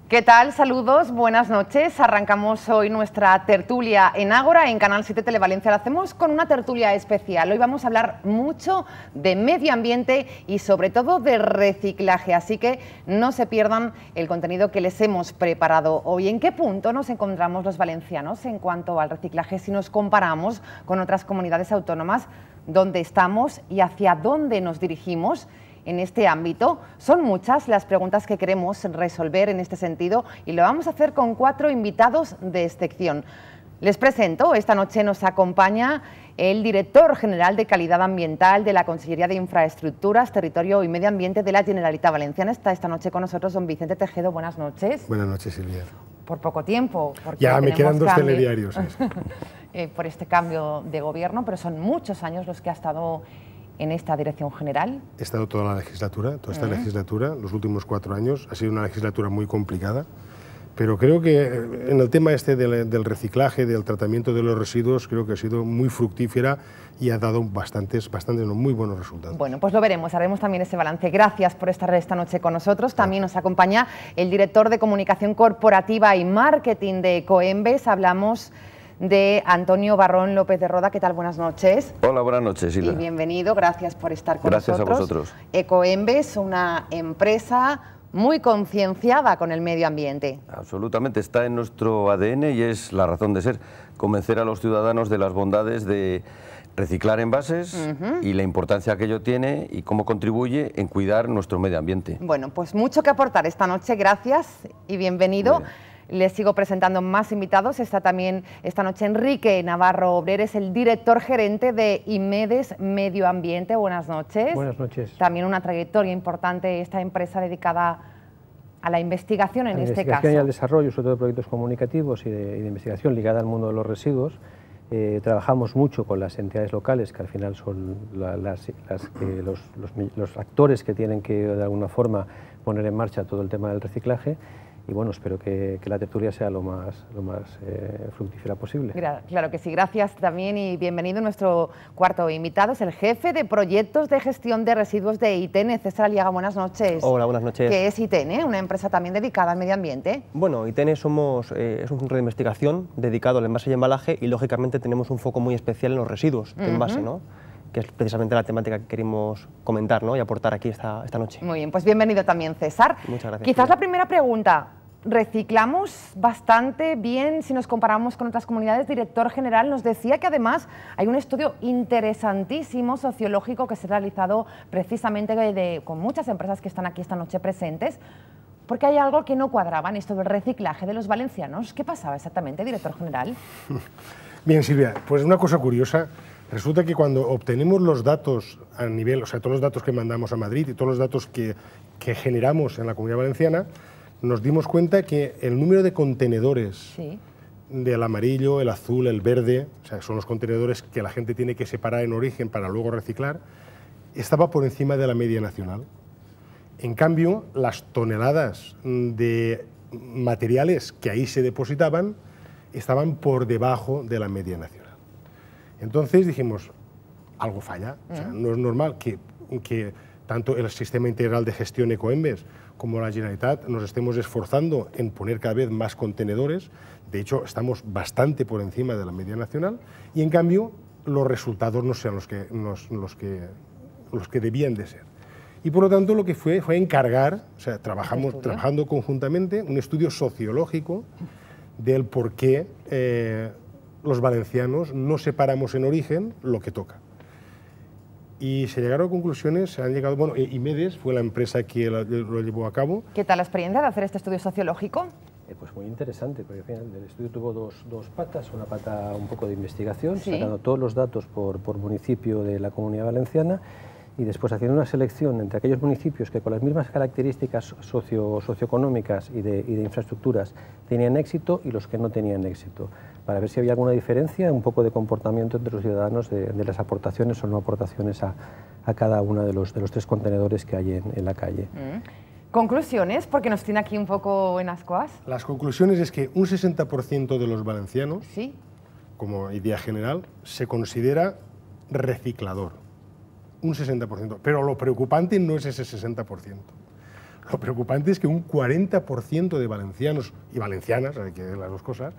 ¿Qué tal? Saludos, buenas noches. Arrancamos hoy nuestra tertulia en Ágora, en Canal 7 Televalencia. Lo hacemos con una tertulia especial. Hoy vamos a hablar mucho de medio ambiente y sobre todo de reciclaje, así que no se pierdan el contenido que les hemos preparado hoy. ¿En qué punto nos encontramos los valencianos en cuanto al reciclaje si nos comparamos con otras comunidades autónomas? ¿Dónde estamos y hacia dónde nos dirigimos? En este ámbito, son muchas las preguntas que queremos resolver en este sentido y lo vamos a hacer con 4 invitados de excepción. Les presento, esta noche nos acompaña el director general de Calidad Ambiental de la Consellería de Infraestructuras, Territorio y Medio Ambiente de la Generalitat Valenciana. Está esta noche con nosotros don Vicente Tejedo. Buenas noches. Buenas noches, Silvia. Por poco tiempo. Porque ya me quedan 2 telediarios. Por este cambio de gobierno, pero son muchos años los que ha estado en esta dirección general. He estado toda la legislatura, toda esta legislatura, los últimos 4 años. Ha sido una legislatura muy complicada, pero creo que en el tema este del reciclaje, del tratamiento de los residuos, creo que ha sido muy fructífera y ha dado bastantes muy buenos resultados. Bueno, pues lo veremos, haremos también ese balance. Gracias por estar esta noche con nosotros. También nos acompaña el director de Comunicación Corporativa y Marketing de Ecoembes. Hablamos de Antonio Barrón López de Roda. ¿Qué tal? Buenas noches. Hola, buenas noches, Silvia. Y bienvenido, gracias por estar con nosotros. Gracias a vosotros. Ecoembes, una empresa muy concienciada con el medio ambiente. Absolutamente, está en nuestro ADN y es la razón de ser, convencer a los ciudadanos de las bondades de reciclar envases y la importancia que ello tiene y cómo contribuye en cuidar nuestro medio ambiente. Bueno, pues mucho que aportar esta noche, gracias y bienvenido. Les sigo presentando más invitados. Está también esta noche Enrique Navarro Obrer, es el director gerente de IMEDES Medio Ambiente. Buenas noches. Buenas noches. También una trayectoria importante esta empresa dedicada a la investigación en este caso. A la investigación y al desarrollo, sobre todo de proyectos comunicativos y de investigación ligada al mundo de los residuos. Trabajamos mucho con las entidades locales, que al final son los actores que tienen que de alguna forma poner en marcha todo el tema del reciclaje. Y bueno, espero que la tertulia sea lo más fructífera posible. Claro que sí, gracias también y bienvenido nuestro cuarto invitado, es el jefe de proyectos de gestión de residuos de ITENE, César Aliaga. Buenas noches. Hola, buenas noches. ¿Qué es ITENE? Una empresa también dedicada al medio ambiente. Bueno, ITENE es un centro de investigación dedicado al envase y embalaje y lógicamente tenemos un foco muy especial en los residuos de envase, ¿no? Que es precisamente la temática que queremos comentar, ¿no? Y aportar aquí esta noche. Muy bien, pues bienvenido también, César. Muchas gracias. Quizás la primera pregunta, ¿reciclamos bastante bien si nos comparamos con otras comunidades? Director general nos decía que además hay un estudio interesantísimo sociológico que se ha realizado precisamente con muchas empresas que están aquí esta noche presentes, porque hay algo que no cuadraba en esto del reciclaje de los valencianos. ¿Qué pasaba exactamente, director general? Bien, Silvia, pues una cosa curiosa. Resulta que cuando obtenemos los datos a nivel, o sea, todos los datos que mandamos a Madrid y todos los datos que generamos en la Comunidad Valenciana, nos dimos cuenta que el número de contenedores del amarillo, el azul, el verde, o sea, son los contenedores que la gente tiene que separar en origen para luego reciclar, estaba por encima de la media nacional. En cambio, las toneladas de materiales que ahí se depositaban estaban por debajo de la media nacional. Entonces dijimos, algo falla, o sea, no es normal que tanto el Sistema Integral de Gestión Ecoembes como la Generalitat nos estemos esforzando en poner cada vez más contenedores. De hecho, estamos bastante por encima de la media nacional y, en cambio, los resultados no sean los que debían de ser. Y, por lo tanto, lo que fue encargar, o sea, trabajando conjuntamente, un estudio sociológico del por qué los valencianos no separamos en origen lo que toca. Y se llegaron a conclusiones, bueno, IMEDES fue la empresa que lo llevó a cabo. ¿Qué tal la experiencia de hacer este estudio sociológico? Pues muy interesante, porque al final el estudio tuvo dos patas, una pata un poco de investigación, sacando todos los datos por municipio de la Comunidad Valenciana y después haciendo una selección entre aquellos municipios que con las mismas características socioeconómicas y de infraestructuras tenían éxito y los que no tenían éxito, para ver si había alguna diferencia, un poco de comportamiento entre los ciudadanos de las aportaciones o no aportaciones a cada uno de los 3 contenedores que hay en la calle. ¿Conclusiones? Porque nos tiene aquí un poco en ascuas. Las conclusiones es que un 60% de los valencianos, como idea general, se considera reciclador. Un 60%. Pero lo preocupante no es ese 60%. lo preocupante es que un 40% de valencianos y valencianas, hay que ver las dos cosas,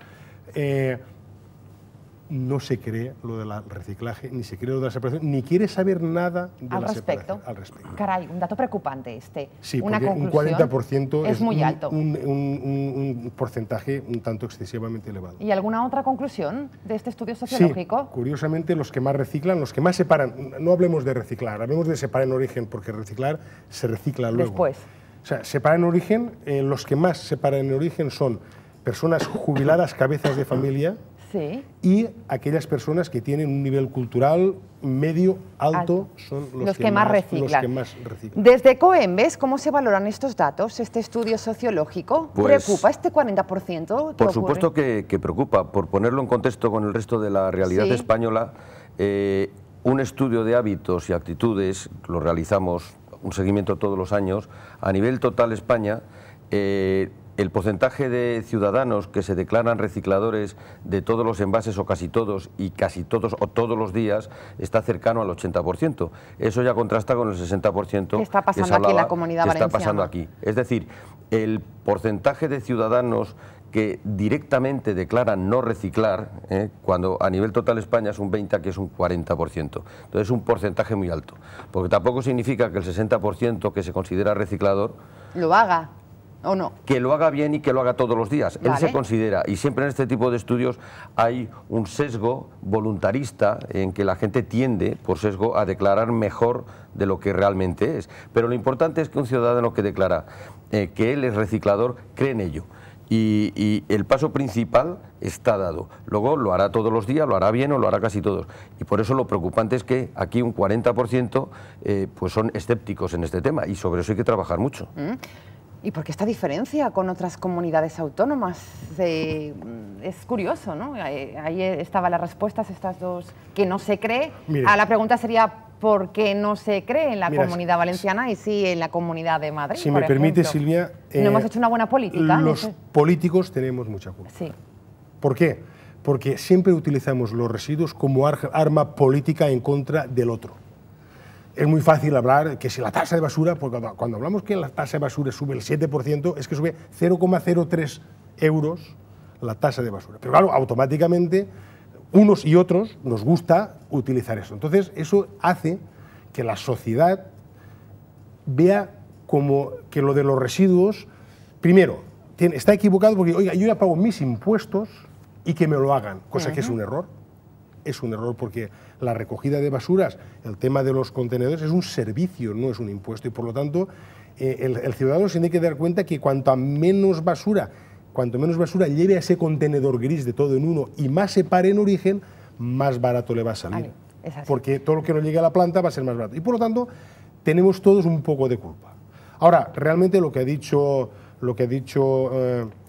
no se cree lo del reciclaje, ni se cree lo de la separación, ni quiere saber nada de la separación al respecto. Caray, un dato preocupante este. Sí, una porque un 40% es muy alto. Un porcentaje un tanto excesivamente elevado. ¿Y alguna otra conclusión de este estudio sociológico? Sí, curiosamente los que más reciclan, los que más separan, no hablemos de reciclar, hablemos de separar en origen, porque reciclar se recicla luego. Después. O sea, separar en origen, los que más separan en origen son personas jubiladas, cabezas de familia, sí, y aquellas personas que tienen un nivel cultural medio alto son los que más reciclan. Desde Coembes, ¿cómo se valoran estos datos, este estudio sociológico? Pues, ¿preocupa este 40%? Por supuesto que preocupa. Por ponerlo en contexto con el resto de la realidad española, un estudio de hábitos y actitudes, lo realizamos, un seguimiento todos los años, a nivel total España, el porcentaje de ciudadanos que se declaran recicladores de todos los envases o casi todos o todos los días está cercano al 80%. Eso ya contrasta con el 60% que está pasando aquí en la Comunidad Valenciana. Está pasando aquí. Es decir, el porcentaje de ciudadanos que directamente declaran no reciclar, cuando a nivel total España es un 20, aquí es un 40%. Entonces es un porcentaje muy alto, porque tampoco significa que el 60% que se considera reciclador lo haga. ¿O no? Que lo haga bien y que lo haga todos los días. Vale. Él se considera, y siempre en este tipo de estudios hay un sesgo voluntarista en que la gente tiende, por sesgo, a declarar mejor de lo que realmente es. Pero lo importante es que un ciudadano que declara que él es reciclador, cree en ello. Y el paso principal está dado. Luego lo hará todos los días, lo hará bien o lo hará casi todos. Y por eso lo preocupante es que aquí un 40% pues son escépticos en este tema, y sobre eso hay que trabajar mucho. ¿Y por qué esta diferencia con otras comunidades autónomas? Es curioso, ¿no? Ahí estaban las respuestas, estas dos, que no se cree. Mira, la pregunta sería, ¿por qué no se cree en la Comunidad Valenciana y sí en la Comunidad de Madrid? Si me permite, Silvia... ¿No hemos hecho una buena política? Los políticos tenemos mucha culpa. Sí. ¿Por qué? Porque siempre utilizamos los residuos como arma política en contra del otro. Es muy fácil hablar que si la tasa de basura, porque cuando hablamos que la tasa de basura sube el 7%, es que sube 0,03 euros la tasa de basura. Pero claro, automáticamente unos y otros nos gusta utilizar eso. Entonces, eso hace que la sociedad vea como que lo de los residuos, primero, está equivocado porque, oiga, yo ya pago mis impuestos y que me lo hagan, cosa que es un error. Es un error porque la recogida de basuras, el tema de los contenedores, es un servicio, no es un impuesto, y por lo tanto el ciudadano se tiene que dar cuenta que cuanto menos basura lleve a ese contenedor gris de todo en uno y más separe en origen, más barato le va a salir. Porque todo lo que no llegue a la planta va a ser más barato. Y por lo tanto tenemos todos un poco de culpa. Ahora, realmente lo que ha dicho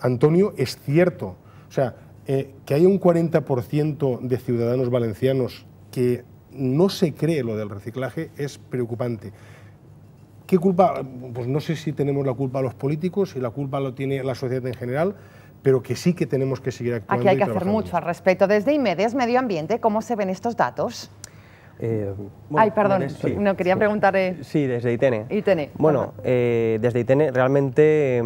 Antonio es cierto. O sea, que haya un 40% de ciudadanos valencianos que no se cree lo del reciclaje es preocupante. ¿Qué culpa? Pues no sé si tenemos la culpa los políticos, si la culpa lo tiene la sociedad en general, pero que sí que tenemos que seguir actuando. Aquí hay que hacer mucho al respecto. Desde IMEDES Medio Ambiente, ¿cómo se ven estos datos? Bueno, perdón, sí, no quería preguntar... Sí, desde ITENE. ITENE. Bueno, desde ITENE realmente...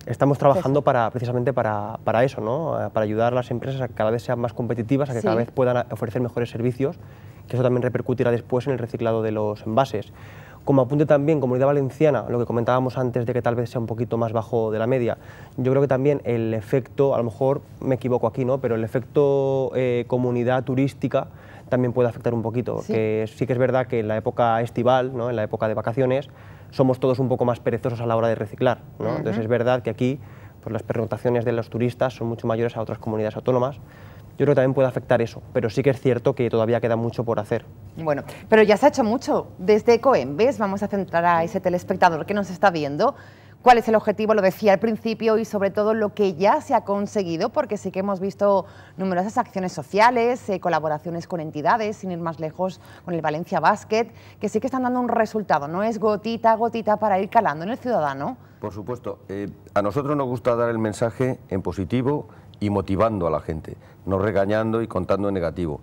estamos trabajando precisamente para eso, ¿no? Para ayudar a las empresas a que cada vez sean más competitivas, a que cada vez puedan ofrecer mejores servicios, que eso también repercutirá después en el reciclado de los envases. Como apunte también, Comunidad Valenciana, lo que comentábamos antes de que tal vez sea un poquito más bajo de la media, yo creo que también el efecto, a lo mejor me equivoco aquí, ¿no? Pero el efecto comunidad turística también puede afectar un poquito, que sí que es verdad que en la época estival, ¿no? En la época de vacaciones, somos todos un poco más perezosos a la hora de reciclar, ¿no? Entonces es verdad que aquí pues, las pernoctaciones de los turistas son mucho mayores a otras comunidades autónomas. Yo creo que también puede afectar eso, pero sí que es cierto que todavía queda mucho por hacer. Bueno, pero ya se ha hecho mucho. Desde Coembes vamos a centrar a ese telespectador que nos está viendo. ¿Cuál es el objetivo? Lo decía al principio, y sobre todo lo que ya se ha conseguido, porque sí que hemos visto numerosas acciones sociales, colaboraciones con entidades, sin ir más lejos con el Valencia Basket, que sí que están dando un resultado, no es gotita a gotita para ir calando en el ciudadano. Por supuesto, a nosotros nos gusta dar el mensaje en positivo y motivando a la gente, no regañando y contando en negativo.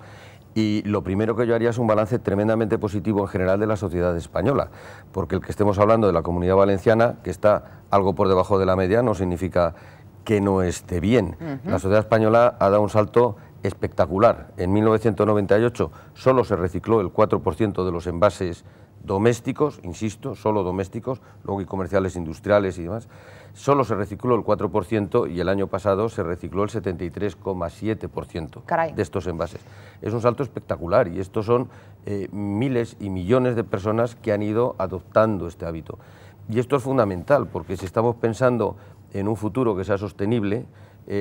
Y lo primero que yo haría es un balance tremendamente positivo en general de la sociedad española, porque el que estemos hablando de la Comunidad Valenciana, que está algo por debajo de la media, no significa que no esté bien. La sociedad española ha dado un salto espectacular. En 1998 solo se recicló el 4% de los envases domésticos, insisto, solo domésticos, luego hay comerciales, industriales y demás, solo se recicló el 4% y el año pasado se recicló el 73,7% de estos envases. Es un salto espectacular y estos son miles y millones de personas que han ido adoptando este hábito. Y esto es fundamental porque si estamos pensando en un futuro que sea sostenible,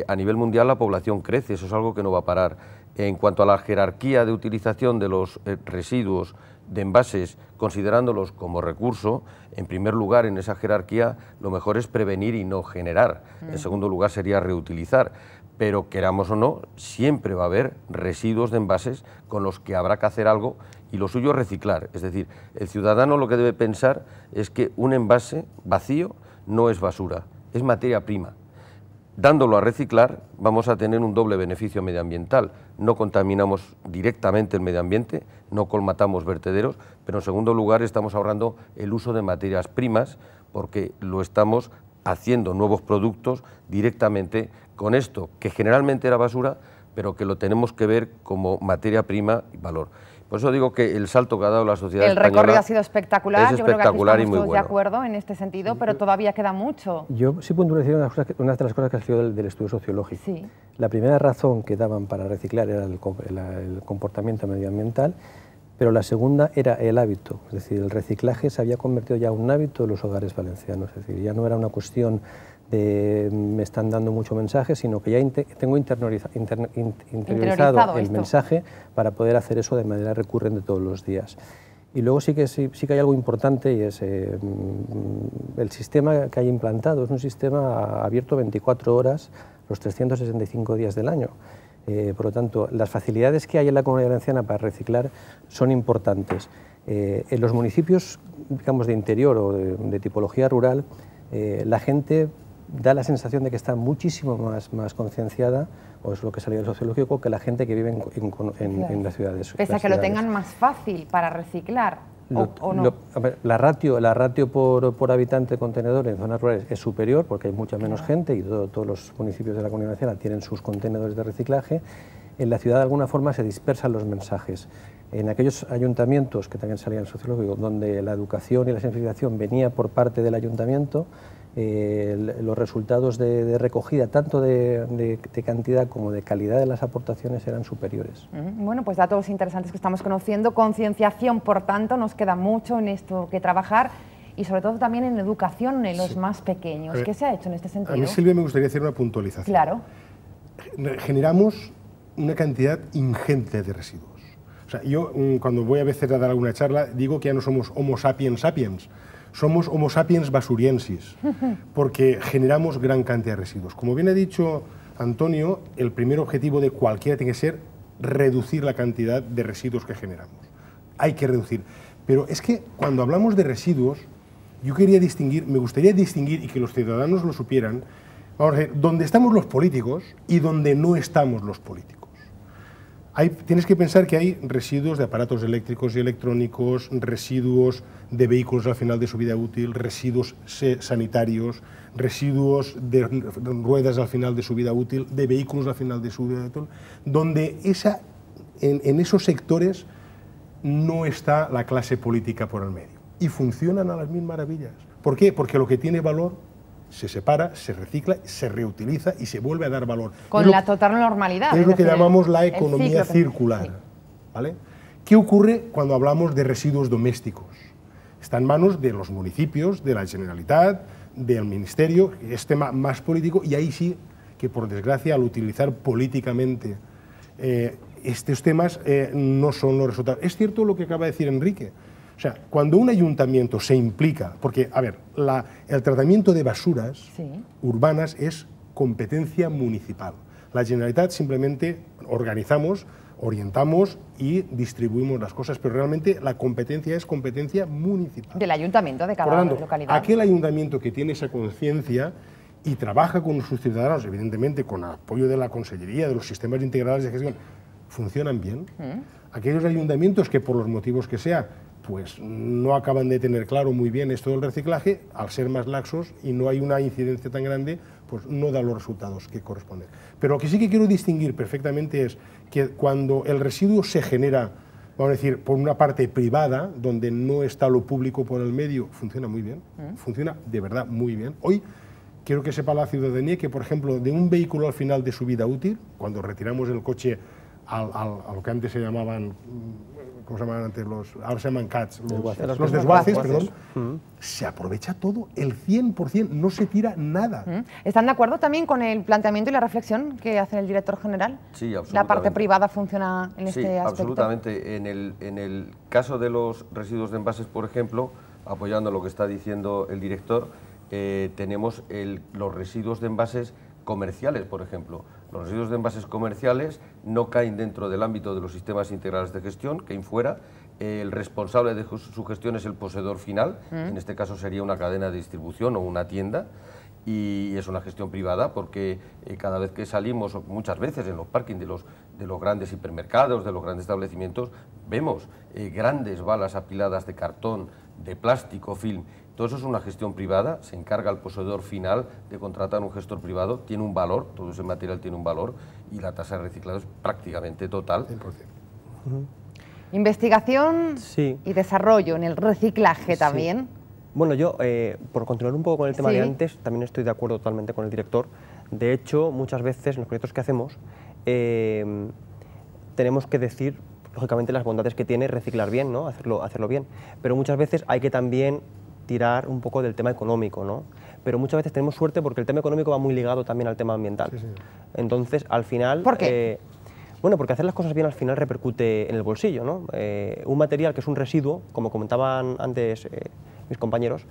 a nivel mundial la población crece, eso es algo que no va a parar. En cuanto a la jerarquía de utilización de los residuos de envases, considerándolos como recurso, en primer lugar en esa jerarquía lo mejor es prevenir y no generar. En segundo lugar sería reutilizar, pero queramos o no, siempre va a haber residuos de envases con los que habrá que hacer algo y lo suyo es reciclar. Es decir, el ciudadano lo que debe pensar es que un envase vacío no es basura, es materia prima. Dándolo a reciclar vamos a tener un doble beneficio medioambiental. No contaminamos directamente el medio ambiente, no colmatamos vertederos, pero en segundo lugar estamos ahorrando el uso de materias primas porque lo estamos haciendo nuevos productos directamente con esto, que generalmente era basura, pero que lo tenemos que ver como materia prima y valor. Por eso digo que el salto que ha dado la sociedad española... El recorrido ha sido espectacular, es yo creo que aquí espectacular estamos y muy todos bueno. de acuerdo en este sentido, pero todavía queda mucho. Yo sí puntualizaría una de las cosas que ha salido del estudio sociológico. Sí. La primera razón que daban para reciclar era el comportamiento medioambiental, pero la segunda era el hábito, es decir, el reciclaje se había convertido ya en un hábito de los hogares valencianos, es decir, ya no era una cuestión de me están dando mucho mensaje, sino que ya tengo interiorizado el mensaje para poder hacer eso de manera recurrente todos los días. Y luego sí que hay algo importante y es el sistema que hay implantado, es un sistema abierto 24 horas los 365 días del año. Por lo tanto, las facilidades que hay en la Comunidad Valenciana para reciclar son importantes. En los municipios, digamos, de interior o de tipología rural, la gente da la sensación de que está muchísimo más concienciada, o es lo que salía del sociológico, que la gente que vive en las ciudades. Pese a que lo tengan más fácil para reciclar, ¿o no? La ratio por habitante de contenedor en zonas rurales es superior porque hay mucha menos gente y todos los municipios de la Comunidad Valenciana tienen sus contenedores de reciclaje. En la ciudad de alguna forma se dispersan los mensajes. En aquellos ayuntamientos, que también salían en el sociológico, donde la educación y la sensibilización venía por parte del ayuntamiento, los resultados de recogida, tanto de cantidad como de calidad de las aportaciones, eran superiores. Bueno, pues datos interesantes que estamos conociendo. Concienciación, por tanto, nos queda mucho en esto que trabajar y sobre todo también en educación en los más pequeños. ¿Qué se ha hecho en este sentido? A mí, Silvia, me gustaría hacer una puntualización. Claro. Generamos una cantidad ingente de residuos. O sea, yo cuando voy a veces a dar alguna charla digo que ya no somos Homo sapiens sapiens, somos Homo sapiens basuriensis, porque generamos gran cantidad de residuos. Como bien ha dicho Antonio, el primer objetivo de cualquiera tiene que ser reducir la cantidad de residuos que generamos. Hay que reducir. Pero es que cuando hablamos de residuos, yo quería distinguir, me gustaría distinguir y que los ciudadanos lo supieran, vamos a ver, dónde estamos los políticos y dónde no estamos los políticos. Tienes que pensar que hay residuos de aparatos eléctricos y electrónicos, residuos de vehículos al final de su vida útil, residuos sanitarios, residuos de ruedas al final de su vida útil, de vehículos al final de su vida útil, donde en esos sectores no está la clase política por el medio. Y funcionan a las mil maravillas. ¿Por qué? Porque lo que tiene valor se separa, se recicla, se reutiliza y se vuelve a dar valor. Con la total normalidad. Es lo que llamamos la economía circular. Sí. ¿Vale? ¿Qué ocurre cuando hablamos de residuos domésticos? Está en manos de los municipios, de la Generalitat, del Ministerio, es tema más político, y ahí sí que, por desgracia, al utilizar políticamente estos temas, no son los resultados. Es cierto lo que acaba de decir Enrique. O sea, cuando un ayuntamiento se implica, porque, a ver, el tratamiento de basuras urbanas es competencia municipal. La Generalitat simplemente organizamos, orientamos y distribuimos las cosas, pero realmente la competencia es competencia municipal. Del ayuntamiento de cada Por lo tanto, localidad. Aquel ayuntamiento que tiene esa conciencia y trabaja con sus ciudadanos, evidentemente con apoyo de la Consellería, de los sistemas integrales de gestión, funcionan bien. Aquellos ayuntamientos que por los motivos que sea, pues no acaban de tener claro muy bien esto del reciclaje, al ser más laxos y no hay una incidencia tan grande, pues no da los resultados que corresponden. Pero lo que sí que quiero distinguir perfectamente es que cuando el residuo se genera, vamos a decir, por una parte privada, donde no está lo público por el medio, funciona muy bien, funciona de verdad muy bien. Hoy quiero que sepa la ciudadanía que, por ejemplo, de un vehículo al final de su vida útil, cuando retiramos el coche a lo que antes se llamaban, ¿cómo se llamaban antes? Ahora se llaman CATs, los desguaces, perdón, se aprovecha todo, el 100%, no se tira nada. ¿Están de acuerdo también con el planteamiento y la reflexión que hace el director general? Sí, absolutamente. ¿La parte privada funciona en este aspecto? Sí, absolutamente. En el caso de los residuos de envases, por ejemplo, apoyando lo que está diciendo el director, tenemos los residuos de envases comerciales, por ejemplo. Los residuos de envases comerciales no caen dentro del ámbito de los sistemas integrales de gestión, caen fuera. El responsable de su gestión es el poseedor final, en este caso sería una cadena de distribución o una tienda, y es una gestión privada porque cada vez que salimos, muchas veces en los parkings de los grandes hipermercados, de los grandes establecimientos, vemos grandes balas apiladas de cartón, de plástico, film. Todo eso es una gestión privada, se encarga el poseedor final de contratar un gestor privado, tiene un valor, todo ese material tiene un valor y la tasa de reciclado es prácticamente total. 100%. Investigación y desarrollo en el reciclaje también. Bueno, yo, por continuar un poco con el tema de antes, también estoy de acuerdo totalmente con el director. De hecho, muchas veces en los proyectos que hacemos tenemos que decir, lógicamente, las bondades que tiene reciclar bien, ¿no? Hacerlo bien, pero muchas veces hay que también tirar un poco del tema económico, ¿no? Pero muchas veces tenemos suerte porque el tema económico va muy ligado también al tema ambiental. Sí, sí. Entonces, al final... ¿Por qué? Bueno, porque hacer las cosas bien al final repercute en el bolsillo, ¿no? Un material que es un residuo, como comentaban antes mis compañeros,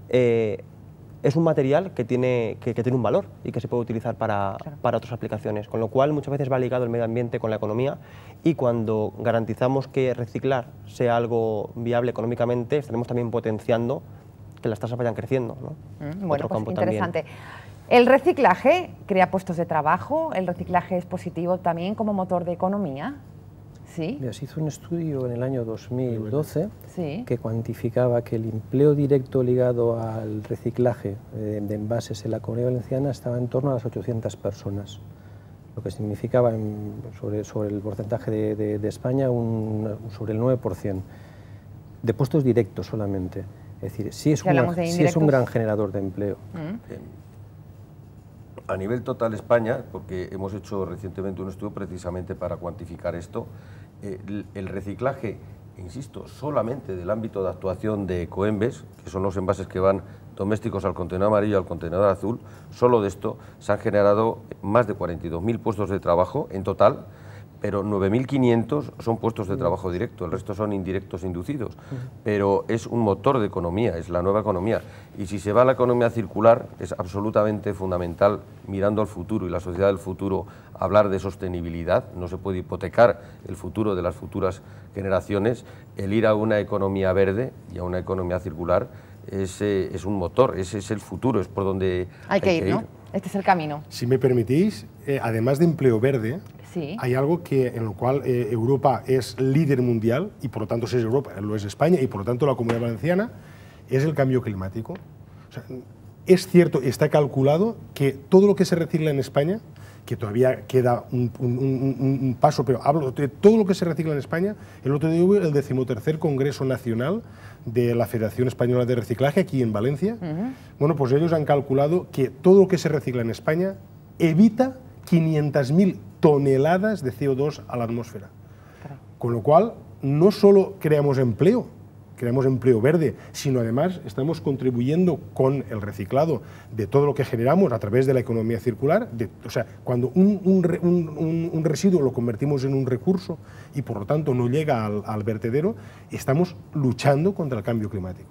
es un material que tiene un valor y que se puede utilizar para otras aplicaciones, con lo cual muchas veces va ligado el medio ambiente con la economía y cuando garantizamos que reciclar sea algo viable económicamente, estaremos también potenciando que las tasas vayan creciendo, ¿no? Bueno, pues interesante. ¿El reciclaje crea puestos de trabajo? ¿El reciclaje es positivo también como motor de economía? Sí. Se hizo un estudio en el año 2012 que cuantificaba que el empleo directo ligado al reciclaje de envases en la Comunidad Valenciana estaba en torno a las 800 personas, lo que significaba sobre el porcentaje de España sobre el 9%, de puestos directos solamente. Es decir, sí es un gran generador de empleo. A nivel total España, porque hemos hecho recientemente un estudio precisamente para cuantificar esto, el reciclaje, insisto, solamente del ámbito de actuación de Ecoembes, que son los envases que van domésticos al contenedor amarillo, al contenedor azul, solo de esto se han generado más de 42.000 puestos de trabajo en total, pero 9.500 son puestos de trabajo directo, el resto son indirectos inducidos, pero es un motor de economía, es la nueva economía, y si se va a la economía circular es absolutamente fundamental, mirando al futuro y la sociedad del futuro, hablar de sostenibilidad, no se puede hipotecar el futuro de las futuras generaciones, el ir a una economía verde y a una economía circular es un motor, ese es el futuro, es por donde hay que ir, ¿no? Este es el camino. Si me permitís, además de empleo verde, hay algo en lo cual Europa es líder mundial, y por lo tanto si es Europa, lo es España, y por lo tanto la Comunidad Valenciana, es el cambio climático. O sea, es cierto, está calculado que todo lo que se recicla en España, que todavía queda un paso, pero hablo de todo lo que se recicla en España. El otro día hubo el 13º Congreso Nacional de la Federación Española de Reciclaje, aquí en Valencia. Bueno, pues ellos han calculado que todo lo que se recicla en España evita 500.000 toneladas de CO2 a la atmósfera. Con lo cual, no solo creamos empleo verde, sino además estamos contribuyendo con el reciclado de todo lo que generamos a través de la economía circular. O sea, cuando un residuo lo convertimos en un recurso y por lo tanto no llega al vertedero, estamos luchando contra el cambio climático.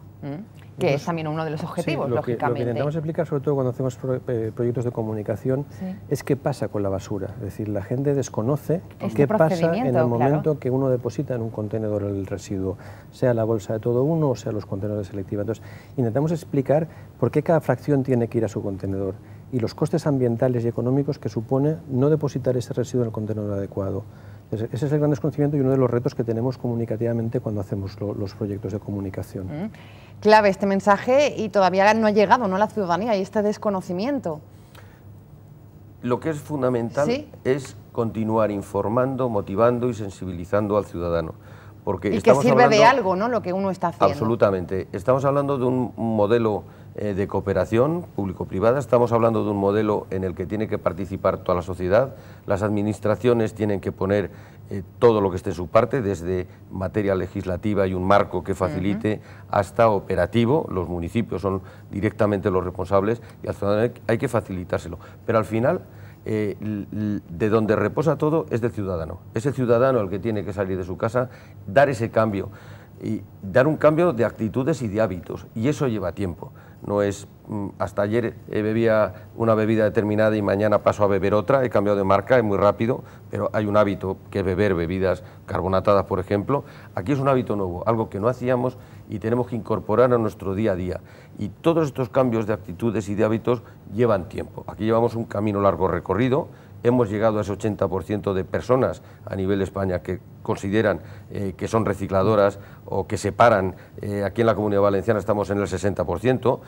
Que es también uno de los objetivos, lógicamente. Lo que intentamos explicar, sobre todo cuando hacemos proyectos de comunicación, es qué pasa con la basura. Es decir, la gente desconoce qué pasa en el momento que uno deposita en un contenedor el residuo, sea la bolsa de todo uno o sea los contenedores selectivos. Entonces, intentamos explicar por qué cada fracción tiene que ir a su contenedor y los costes ambientales y económicos que supone no depositar ese residuo en el contenedor adecuado. Ese es el gran desconocimiento y uno de los retos que tenemos comunicativamente cuando hacemos los proyectos de comunicación. Clave este mensaje y todavía no ha llegado, ¿no?, a la ciudadanía y este desconocimiento. Lo que es fundamental es continuar informando, motivando y sensibilizando al ciudadano. Porque y que sirve de algo, ¿no?, lo que uno está haciendo. Absolutamente. Estamos hablando de un modelo de cooperación público-privada, estamos hablando de un modelo en el que tiene que participar toda la sociedad, las administraciones tienen que poner todo lo que esté en su parte, desde materia legislativa y un marco que facilite hasta operativo, los municipios son directamente los responsables y al ciudadano hay que facilitárselo. Pero al final, de donde reposa todo es del ciudadano. Es el ciudadano el que tiene que salir de su casa, dar ese cambio y dar un cambio de actitudes y de hábitos, y eso lleva tiempo. No es hasta ayer bebía una bebida determinada y mañana paso a beber otra, he cambiado de marca, es muy rápido, pero hay un hábito que es beber bebidas carbonatadas, por ejemplo. Aquí es un hábito nuevo, algo que no hacíamos y tenemos que incorporar a nuestro día a día. Y todos estos cambios de actitudes y de hábitos llevan tiempo. Aquí llevamos un camino largo recorrido. Hemos llegado a ese 80% de personas a nivel de España que consideran que son recicladoras o que separan. Aquí en la Comunidad Valenciana estamos en el 60%,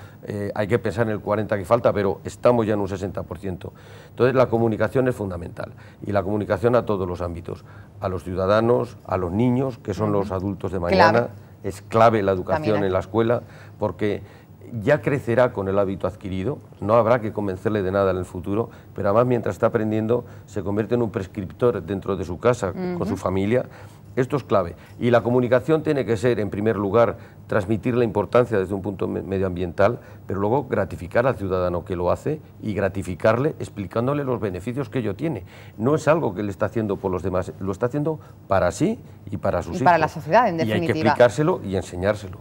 hay que pensar en el 40% que falta, pero estamos ya en un 60%. Entonces la comunicación es fundamental, y la comunicación a todos los ámbitos, a los ciudadanos, a los niños, que son los adultos de mañana. Es clave la educación en la escuela, porque ya crecerá con el hábito adquirido, no habrá que convencerle de nada en el futuro, pero además mientras está aprendiendo se convierte en un prescriptor dentro de su casa, con su familia. Esto es clave. Y la comunicación tiene que ser, en primer lugar, transmitir la importancia desde un punto medioambiental, pero luego gratificar al ciudadano que lo hace y gratificarle explicándole los beneficios que ello tiene. No es algo que le está haciendo por los demás, lo está haciendo para sí y para sus hijos. Y para la sociedad, en definitiva. Y hay que explicárselo y enseñárselo.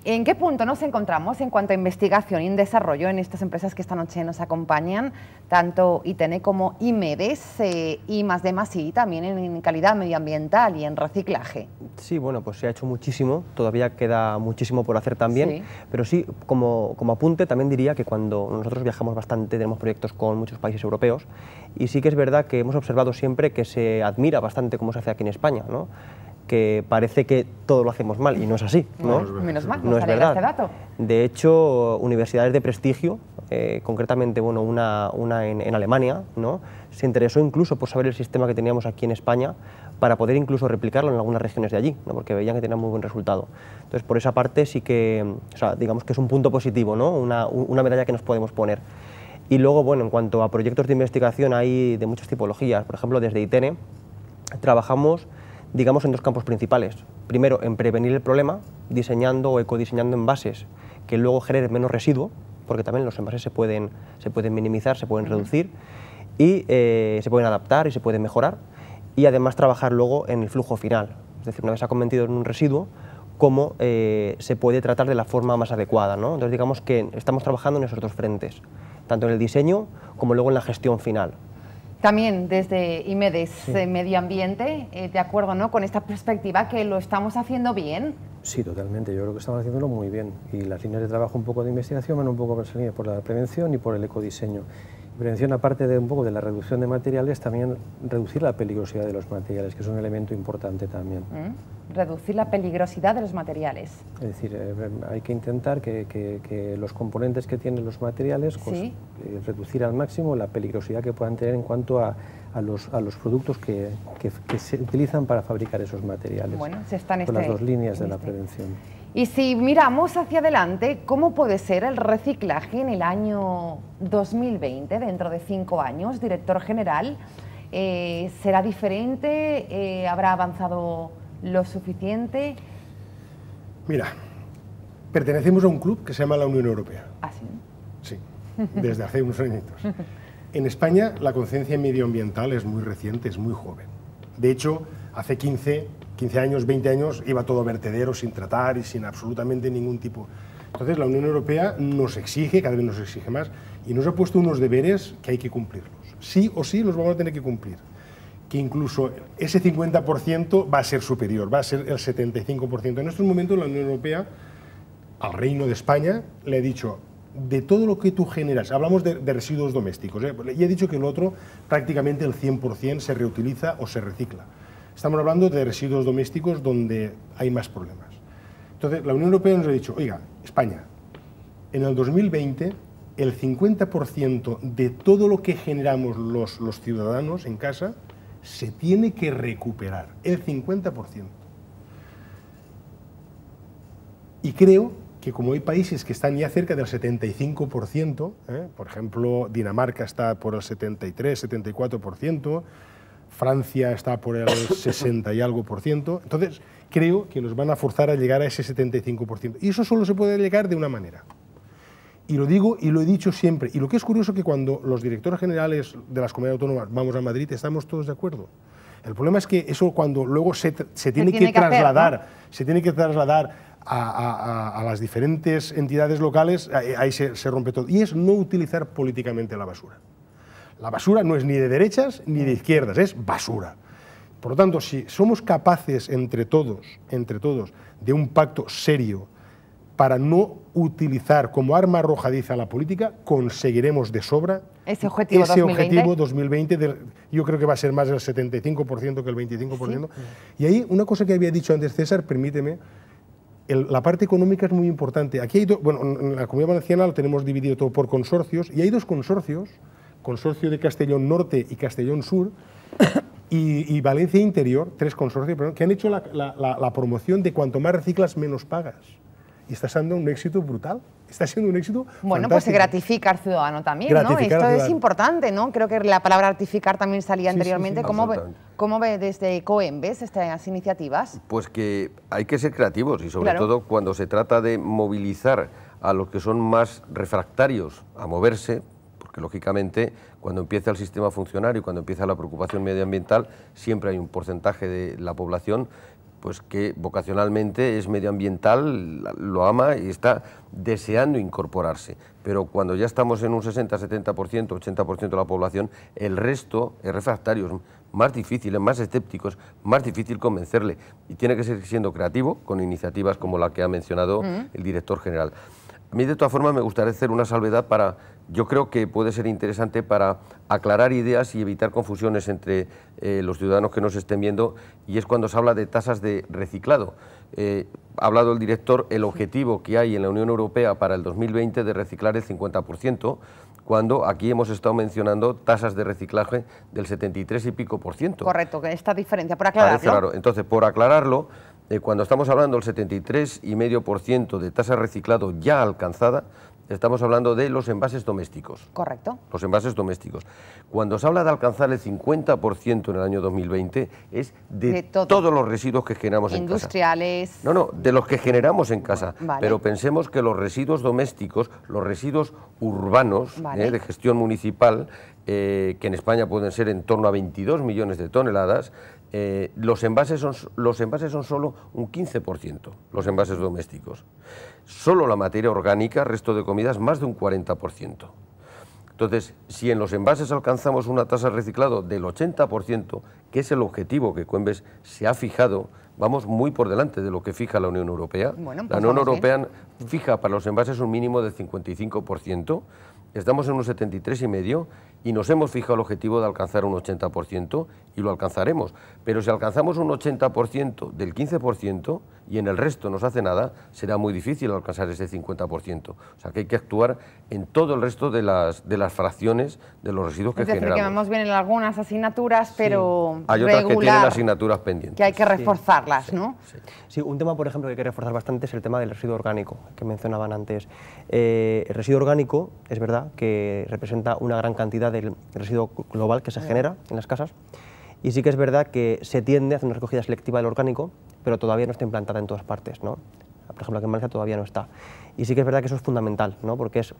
¿En qué punto nos encontramos en cuanto a investigación y desarrollo en estas empresas que esta noche nos acompañan, tanto ITN como IMEDES, y I+D+I, también en calidad medioambiental y en reciclaje? Sí, bueno, pues se ha hecho muchísimo, todavía queda muchísimo por hacer también, pero sí, como apunte, también diría que cuando nosotros viajamos bastante, tenemos proyectos con muchos países europeos, y sí que es verdad que hemos observado siempre que se admira bastante cómo se hace aquí en España, ¿no?, que parece que todo lo hacemos mal, y no es así, ¿no? Menos mal, no es verdad. Este dato. De hecho, universidades de prestigio, concretamente una en Alemania, ¿no?, se interesó incluso por saber el sistema que teníamos aquí en España para poder incluso replicarlo en algunas regiones de allí, ¿no?, porque veían que tenía muy buen resultado. Entonces, por esa parte sí que, o sea, digamos que es un punto positivo, ¿no?, una medalla que nos podemos poner. Y luego, bueno, en cuanto a proyectos de investigación hay de muchas tipologías. Por ejemplo, desde ITN trabajamos, digamos, en dos campos principales. Primero, en prevenir el problema, diseñando o ecodiseñando envases que luego generen menos residuo, porque también los envases se pueden minimizar, se pueden reducir, y se pueden adaptar y se pueden mejorar, y además trabajar luego en el flujo final. Es decir, una vez se ha convertido en un residuo, cómo se puede tratar de la forma más adecuada, ¿no? Entonces, digamos que estamos trabajando en esos dos frentes, tanto en el diseño como luego en la gestión final. También desde IMEDES, Medio Ambiente, de acuerdo, ¿no?, con esta perspectiva, que lo estamos haciendo bien. Sí, totalmente. Yo creo que estamos haciéndolo muy bien. Y las líneas de trabajo un poco de investigación van un poco por la prevención y por el ecodiseño. Prevención, aparte de un poco de la reducción de materiales, también reducir la peligrosidad de los materiales, que es un elemento importante también. Reducir la peligrosidad de los materiales. Es decir, hay que intentar que los componentes que tienen los materiales, reducir al máximo la peligrosidad que puedan tener en cuanto a los productos que se utilizan para fabricar esos materiales. Bueno, se están con las dos líneas de la prevención. Y si miramos hacia adelante, ¿cómo puede ser el reciclaje en el año 2020, dentro de 5 años, director general? ¿Será diferente? ¿Habrá avanzado lo suficiente? Mira, pertenecemos a un club que se llama la Unión Europea. ¿Ah, sí? Sí, desde hace unos añitos. En España la conciencia medioambiental es muy reciente, es muy joven. De hecho, hace 15 años, 20 años, iba todo a vertedero sin tratar y sin absolutamente ningún tipo. Entonces la Unión Europea nos exige, cada vez nos exige más, y nos ha puesto unos deberes que hay que cumplirlos. Sí o sí los vamos a tener que cumplir. Que incluso ese 50% va a ser superior, va a ser el 75%. En estos momentos la Unión Europea, al Reino de España, le ha dicho, de todo lo que tú generas, hablamos de residuos domésticos, ya he dicho que el otro prácticamente el 100% se reutiliza o se recicla. Estamos hablando de residuos domésticos donde hay más problemas. Entonces, la Unión Europea nos ha dicho, oiga, España, en el 2020 el 50% de todo lo que generamos los ciudadanos en casa se tiene que recuperar, el 50%. Y creo que como hay países que están ya cerca del 75%, por ejemplo, Dinamarca está por el 73, 74%, Francia está por el 60 y algo por ciento, entonces creo que nos van a forzar a llegar a ese 75%. Y eso solo se puede llegar de una manera. Y lo digo y lo he dicho siempre. Y lo que es curioso es que cuando los directores generales de las comunidades autónomas vamos a Madrid estamos todos de acuerdo. El problema es que eso cuando luego se tiene que trasladar, hacer, ¿no? Se tiene que trasladar a las diferentes entidades locales, ahí se rompe todo. Y es no utilizar políticamente la basura. La basura no es ni de derechas ni de izquierdas, es basura. Por lo tanto, si somos capaces entre todos, de un pacto serio para no utilizar como arma arrojadiza la política, conseguiremos de sobra ese objetivo 2020 yo creo que va a ser más del 75% que el 25%. Sí. Y ahí, una cosa que había dicho antes César, permíteme, la parte económica es muy importante. Aquí hay bueno, en la Comunidad Valenciana lo tenemos dividido todo por consorcios, y hay dos consorcios, Consorcio de Castellón Norte y Castellón Sur, y Valencia Interior, tres consorcios, perdón, que han hecho la promoción de cuanto más reciclas, menos pagas. Y está siendo un éxito brutal. Está siendo un éxito bueno, fantástico. Pues se gratifica al ciudadano también, ¿no? Esto es importante, ¿no? Creo que la palabra gratificar también salía anteriormente. Sí, ¿Cómo ve desde COEM, ves estas iniciativas? Pues que hay que ser creativos y sobre todo cuando se trata de movilizar a los que son más refractarios a moverse, porque lógicamente cuando empieza el sistema a funcionar y cuando empieza la preocupación medioambiental siempre hay un porcentaje de la población pues que vocacionalmente es medioambiental, lo ama y está deseando incorporarse. Pero cuando ya estamos en un 60, 70%, 80% de la población, el resto es refractario, es más difícil, es más escéptico, es más difícil convencerle. Y tiene que seguir siendo creativo con iniciativas como la que ha mencionado el director general. A mí, de todas formas, me gustaría hacer una salvedad para... Yo creo que puede ser interesante para aclarar ideas y evitar confusiones entre los ciudadanos que nos estén viendo, y es cuando se habla de tasas de reciclado. Ha hablado el director el objetivo que hay en la Unión Europea para el 2020 de reciclar el 50%, cuando aquí hemos estado mencionando tasas de reciclaje del 73 y pico por ciento. Correcto, que esta diferencia, por aclararlo. Claro. Entonces, por aclararlo, cuando estamos hablando del 73,5% de tasa de reciclado ya alcanzada, estamos hablando de los envases domésticos. Correcto. Los envases domésticos. Cuando se habla de alcanzar el 50% en el año 2020, es de todos los residuos que generamos en casa. Industriales. No, de los que generamos en casa. Vale. Pero pensemos que los residuos domésticos, los residuos urbanos, de gestión municipal, que en España pueden ser en torno a 22 millones de toneladas, los envases son solo un 15%, los envases domésticos. Solo la materia orgánica, resto de comidas, más de un 40%. Entonces, si en los envases alcanzamos una tasa de reciclado del 80%, que es el objetivo que Coembes se ha fijado, vamos muy por delante de lo que fija la Unión Europea. Bueno, pues la Unión Europea fija para los envases un mínimo del 55%, estamos en un 73,5% y nos hemos fijado el objetivo de alcanzar un 80% y lo alcanzaremos. Pero si alcanzamos un 80% del 15% y en el resto no se hace nada, será muy difícil alcanzar ese 50%. O sea que hay que actuar en todo el resto de las fracciones de los residuos que generamos. Es decir, que vamos bien en algunas asignaturas, pero hay otras que tienen asignaturas pendientes. Que hay que reforzarlas, ¿no? Sí, un tema, por ejemplo, que hay que reforzar bastante es el tema del residuo orgánico, que mencionaban antes. El residuo orgánico, es verdad, que representa una gran cantidad del residuo global que se genera en las casas, y sí que es verdad que se tiende a hacer una recogida selectiva del orgánico, pero todavía no está implantada en todas partes, ¿no? Por ejemplo, aquí en Valencia todavía no está. Y sí que es verdad que eso es fundamental, ¿no? Porque es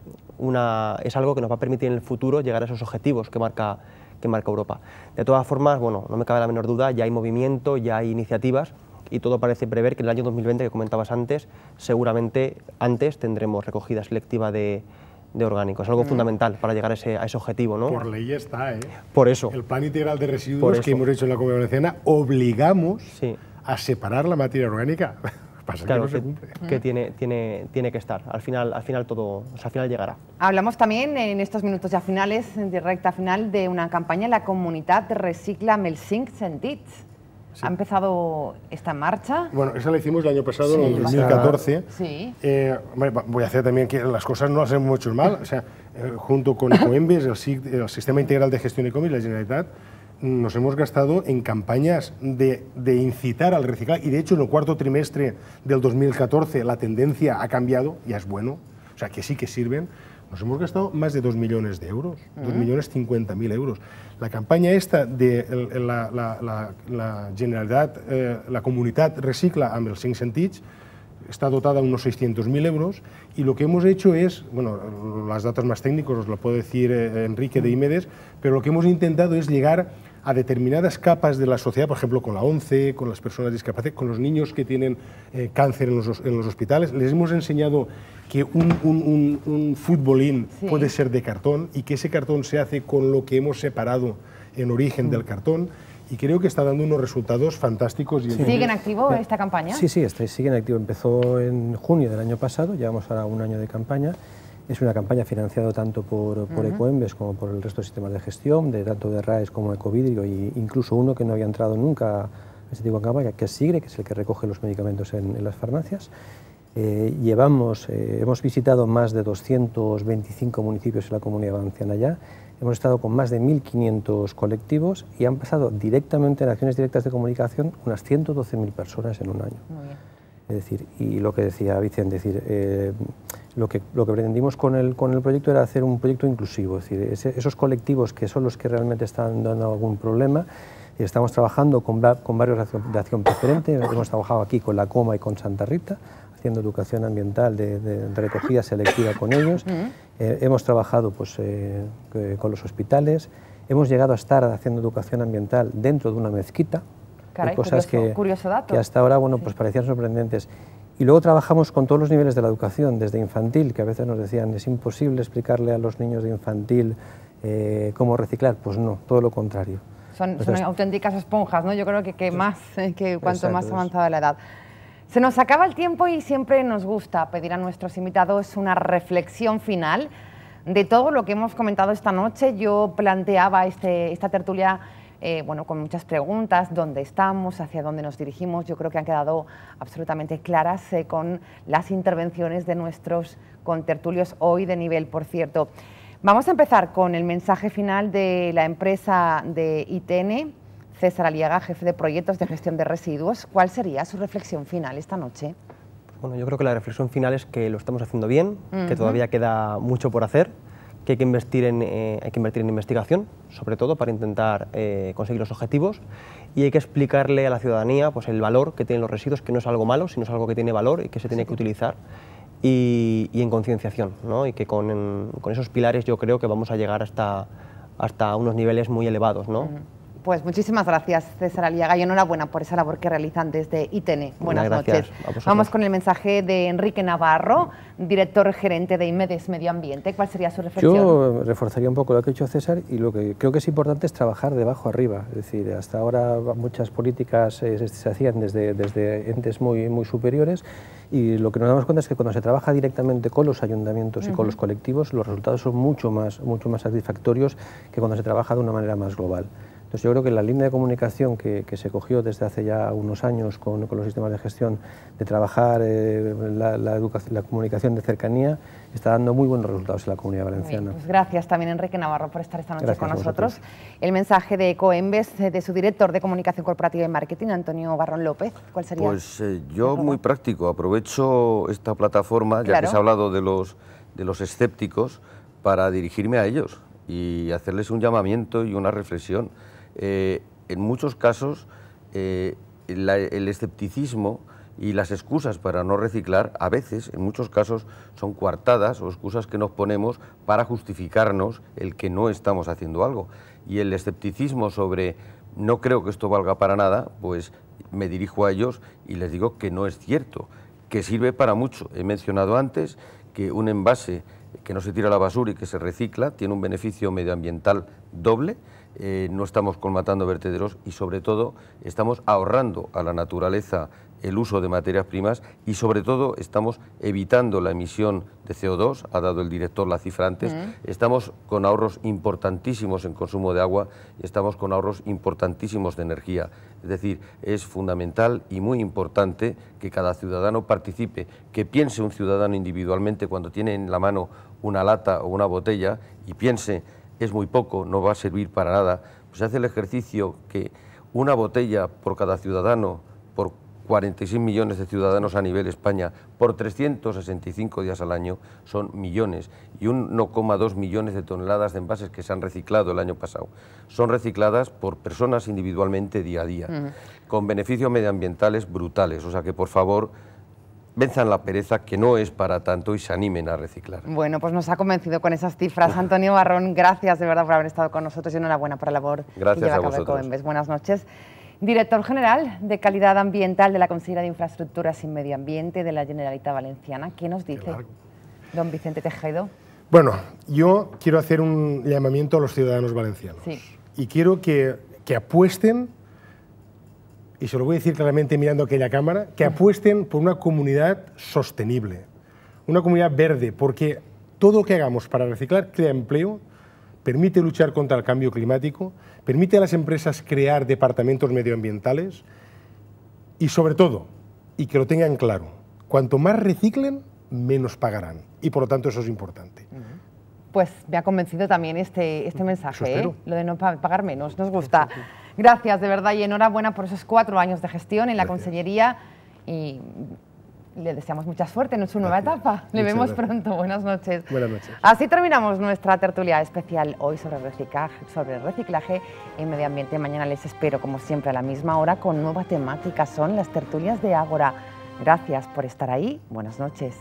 algo que nos va a permitir en el futuro llegar a esos objetivos que marca Europa. De todas formas, bueno, no me cabe la menor duda, ya hay movimiento, ya hay iniciativas, y todo parece prever que en el año 2020, que comentabas antes, seguramente antes tendremos recogida selectiva de orgánicos. Es algo fundamental para llegar a ese objetivo, ¿no? Por ley está, ¿eh? Por eso. El plan integral de residuos que hemos hecho en la Comunidad Valenciana, obligamos a separar la materia orgánica. Pasa claro, que no se cumple. Que tiene que estar. Al final todo, o sea, al final llegará. Hablamos también en estos minutos ya finales, de recta final, de una campaña, la Comunitat Recicla amb els 5 sentits. Sí. ¿Ha empezado esta marcha? Bueno, esa la hicimos el año pasado, en 2014. Sí. Voy a hacer también que las cosas no las hemos hecho mal. O sea, junto con Ecoembes, el Sistema Integral de Gestión Ecoembes, la Generalitat, nos hemos gastado en campañas de incitar al reciclaje. Y de hecho, en el cuarto trimestre del 2014 la tendencia ha cambiado, ya es bueno. O sea, que sí que sirven. Nos hemos gastado más de 2 millones de euros, 2.050.000 euros. La campaña esta de la Generalitat, la Comunitat Recicla amb els 5 sentits, está dotada a unos 600.000 euros y lo que hemos hecho es, bueno, las datos más técnicos os lo puede decir Enrique de IMEDES, pero lo que hemos intentado es llegar a determinadas capas de la sociedad, por ejemplo, con la ONCE, con las personas discapacitadas, con los niños que tienen cáncer en los hospitales. Les hemos enseñado que un futbolín puede ser de cartón y que ese cartón se hace con lo que hemos separado en origen del cartón. Y creo que está dando unos resultados fantásticos. ¿Sigue en activo esta campaña? Sí, sigue en activo. Empezó en junio del año pasado, llevamos ahora un año de campaña. Es una campaña financiada tanto por Ecoembes como por el resto de sistemas de gestión, tanto de RAES como Ecovidrio, e incluso uno que no había entrado nunca a este tipo de campaña, que es SIGRE, que es el que recoge los medicamentos en las farmacias. Hemos visitado más de 225 municipios en la Comunidad Valenciana ya. Hemos estado con más de 1.500 colectivos y han pasado directamente en acciones directas de comunicación unas 112.000 personas en un año. Muy bien. Es decir, y lo que decía Vicente, lo que pretendimos con el proyecto era hacer un proyecto inclusivo, es decir, esos colectivos que son los que realmente están dando algún problema. Y estamos trabajando con varios de acción preferente. Hemos trabajado aquí con la Coma y con Santa Rita, haciendo educación ambiental de recogida selectiva con ellos. Hemos trabajado pues, con los hospitales. Hemos llegado a estar haciendo educación ambiental dentro de una mezquita. Caray, cosas curioso dato. Que hasta ahora pues parecían sorprendentes. Y luego trabajamos con todos los niveles de la educación, desde infantil, que a veces nos decían es imposible explicarle a los niños de infantil cómo reciclar. Pues no, todo lo contrario. Son auténticas esponjas, ¿no? Yo creo que más, cuanto más avanzada la edad. Se nos acaba el tiempo y siempre nos gusta pedir a nuestros invitados una reflexión final de todo lo que hemos comentado esta noche. Yo planteaba esta tertulia bueno, con muchas preguntas, dónde estamos, hacia dónde nos dirigimos. Yo creo que han quedado absolutamente claras con las intervenciones de nuestros contertulios hoy de nivel, por cierto. Vamos a empezar con el mensaje final de la empresa de ITN, César Aliaga, jefe de proyectos de gestión de residuos. ¿Cuál sería su reflexión final esta noche? Bueno, yo creo que la reflexión final es que lo estamos haciendo bien, que todavía queda mucho por hacer, que hay que invertir en investigación, sobre todo para intentar conseguir los objetivos, y hay que explicarle a la ciudadanía pues, el valor que tienen los residuos, que no es algo malo, sino es algo que tiene valor y que se tiene que utilizar, y en concienciación, ¿no? Y que con esos pilares yo creo que vamos a llegar hasta unos niveles muy elevados, ¿no? Pues muchísimas gracias, César Aliaga, y enhorabuena por esa labor que realizan desde ITN. Buenas noches. Vamos con el mensaje de Enrique Navarro, director gerente de IMEDES Medio Ambiente. ¿Cuál sería su reflexión? Yo reforzaría un poco lo que ha dicho César, y lo que creo que es importante es trabajar de abajo arriba. Es decir, hasta ahora muchas políticas se hacían desde entes muy superiores, y lo que nos damos cuenta es que cuando se trabaja directamente con los ayuntamientos y con los colectivos, los resultados son mucho más satisfactorios que cuando se trabaja de una manera más global. Entonces yo creo que la línea de comunicación que se cogió desde hace ya unos años con los sistemas de gestión, de trabajar la comunicación de cercanía, está dando muy buenos resultados en la Comunidad Valenciana. Pues gracias también, Enrique Navarro, por estar esta noche con nosotros. El mensaje de Ecoembes, de su director de Comunicación Corporativa y Marketing, Antonio Barrón López, ¿cuál sería? Pues yo muy práctico, aprovecho esta plataforma, ya que se ha hablado de los escépticos, para dirigirme a ellos y hacerles un llamamiento y una reflexión. En muchos casos el escepticismo y las excusas para no reciclar, a veces, en muchos casos, son coartadas o excusas que nos ponemos para justificarnos el que no estamos haciendo algo. Y el escepticismo sobre no creo que esto valga para nada, pues me dirijo a ellos y les digo que no es cierto, que sirve para mucho. He mencionado antes que un envase que no se tira a la basura y que se recicla tiene un beneficio medioambiental doble. No estamos colmatando vertederos y sobre todo estamos ahorrando a la naturaleza el uso de materias primas y sobre todo estamos evitando la emisión de CO2, ha dado el director la cifra antes, estamos con ahorros importantísimos en consumo de agua y estamos con ahorros importantísimos de energía. Es decir, es fundamental y muy importante que cada ciudadano participe, que piense un ciudadano individualmente cuando tiene en la mano una lata o una botella y piense, es muy poco, no va a servir para nada, pues hace el ejercicio que una botella por cada ciudadano, por 46 millones de ciudadanos a nivel España, por 365 días al año, son millones, y 1,2 millones de toneladas de envases que se han reciclado el año pasado. Son recicladas por personas individualmente día a día, con beneficios medioambientales brutales, o sea que por favor venzan la pereza, que no es para tanto, y se animen a reciclar. Bueno, pues nos ha convencido con esas cifras. Antonio Barrón, gracias de verdad por haber estado con nosotros y enhorabuena por la labor que lleva a cabo Ecoembes. Buenas noches. Director General de Calidad Ambiental de la Consellería de Infraestructuras y Medio Ambiente de la Generalitat Valenciana. ¿Qué nos dice don Vicente Tejero? Bueno, yo quiero hacer un llamamiento a los ciudadanos valencianos. Sí. Y quiero que apuesten, y se lo voy a decir claramente mirando aquella cámara, que apuesten por una comunidad sostenible, una comunidad verde, porque todo lo que hagamos para reciclar crea empleo, permite luchar contra el cambio climático, permite a las empresas crear departamentos medioambientales y sobre todo, y que lo tengan claro, cuanto más reciclen, menos pagarán. Y por lo tanto eso es importante. Pues me ha convencido también este mensaje, lo de no pagar menos, nos gusta. Gracias, de verdad, y enhorabuena por esos 4 años de gestión en la Consellería y le deseamos mucha suerte en su nueva etapa. Le vemos pronto. Buenas noches. Buenas noches. Así terminamos nuestra tertulia especial hoy sobre reciclaje y medio ambiente. Mañana les espero, como siempre, a la misma hora con nueva temática. Son las tertulias de Ágora. Gracias por estar ahí. Buenas noches.